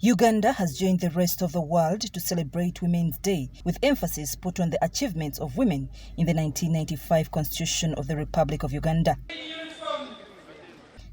Uganda has joined the rest of the world to celebrate Women's Day, with emphasis put on the achievements of women in the 1995 Constitution of the Republic of Uganda.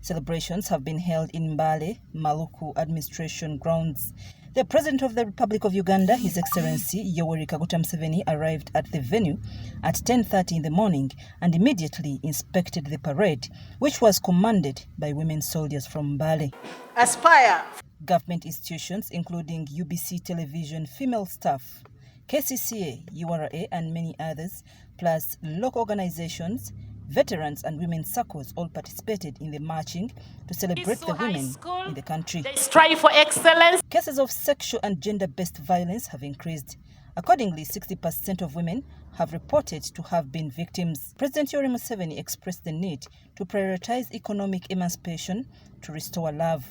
Celebrations have been held in Mbale, Maluku administration grounds. The President of the Republic of Uganda, His Excellency Yoweri Museveni, arrived at the venue at 10:30 in the morning and immediately inspected the parade, which was commanded by women soldiers from Mbale. Aspire. Government institutions, including UBC Television female staff, KCCA, URA, and many others, plus local organizations, veterans and women's circles all participated in the marching to celebrate the women in the country. They strive for excellence. Cases of sexual and gender-based violence have increased. Accordingly, 60% of women have reported to have been victims. President Yoweri Museveni expressed the need to prioritize economic emancipation to restore love.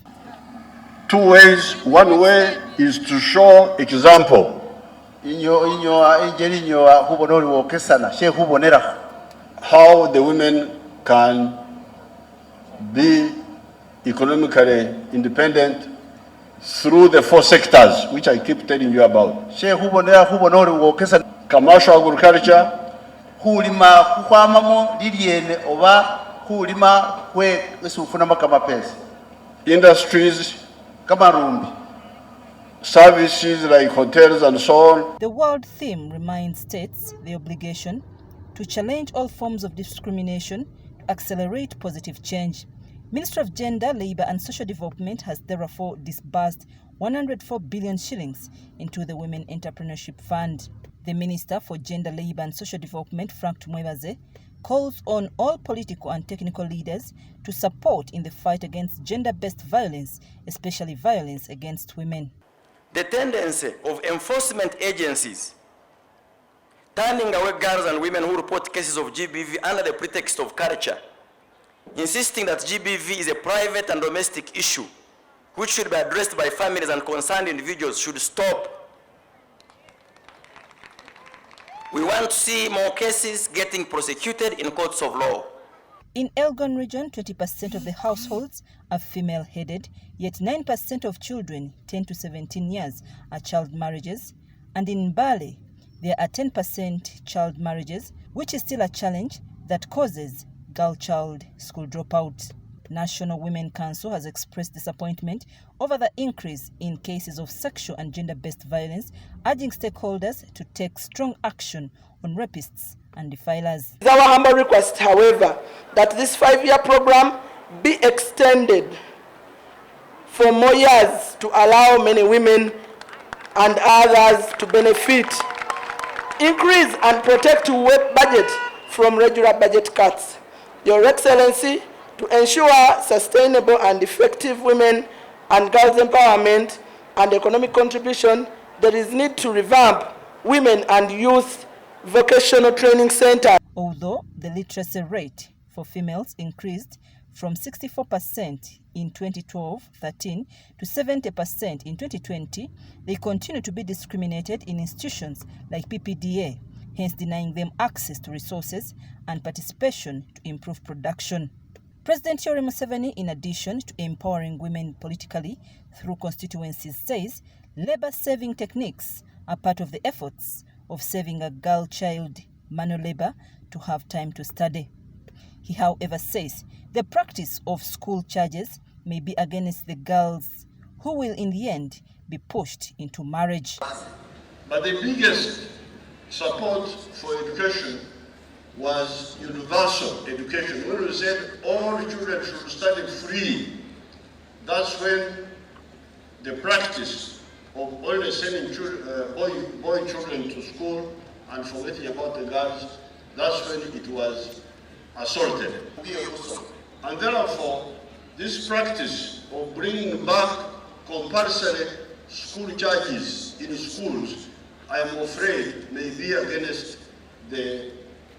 Two ways. One way is to show example. How the women can be economically independent through the four sectors, which I keep telling you about. Commercial agriculture, industries, services like hotels and so on. The world theme reminds states the obligation to challenge all forms of discrimination to accelerate positive change. Ministry of Gender, Labour and Social Development has therefore disbursed 104 billion shillings into the Women Entrepreneurship Fund. The Minister for Gender, Labour and Social Development, Frank Tumwebaze, calls on all political and technical leaders to support in the fight against gender-based violence, especially violence against women. The tendency of enforcement agencies turning away girls and women who report cases of GBV under the pretext of culture, insisting that GBV is a private and domestic issue which should be addressed by families and concerned individuals, should stop. We want to see more cases getting prosecuted in courts of law. In Elgon region, 20% of the households are female-headed, yet 9% of children 10 to 17 years are child marriages, and in Mbale, there are 10% child marriages, which is still a challenge that causes girl-child school dropouts. National Women Council has expressed disappointment over the increase in cases of sexual and gender-based violence, urging stakeholders to take strong action on rapists and defilers. It's our humble request, however, that this 5-year program be extended for more years to allow many women and others to benefit. Increase and protect budget from regular budget cuts. Your Excellency, to ensure sustainable and effective women and girls empowerment and economic contribution, there is need to revamp women and youth vocational training centers. Although the literacy rate for females increased from 64% in 2012-13 to 70% in 2020, they continue to be discriminated in institutions like PPDA, hence denying them access to resources and participation to improve production. President Yoweri Museveni, in addition to empowering women politically through constituencies, says labor-saving techniques are part of the efforts of saving a girl child manual labor to have time to study. He, however, says the practice of school charges may be against the girls who will in the end be pushed into marriage. But the biggest support for education was universal education. When we said all children should study free, that's when the practice of only sending boy children to school and forgetting about the girls, that's when it was assaulted. And therefore, this practice of bringing back compulsory school charges in schools, I am afraid may be against the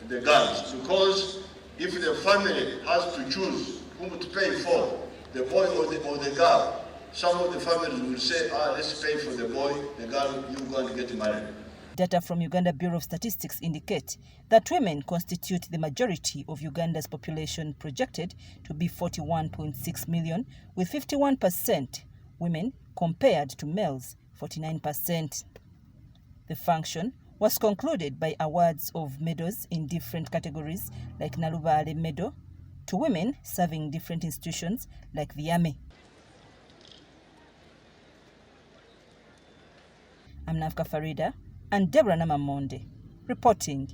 girls, because if the family has to choose whom to pay for, the boy or the girl, some of the families will say, let's pay for the boy, the girl, you go and get married. Data from Uganda Bureau of Statistics indicate that women constitute the majority of Uganda's population, projected to be 41.6 million, with 51% women compared to males, 49%. The function was concluded by awards of medals in different categories like Nalubale Medal to women serving different institutions like the Army. I'm Navka Farida and Deborah Namamonde reporting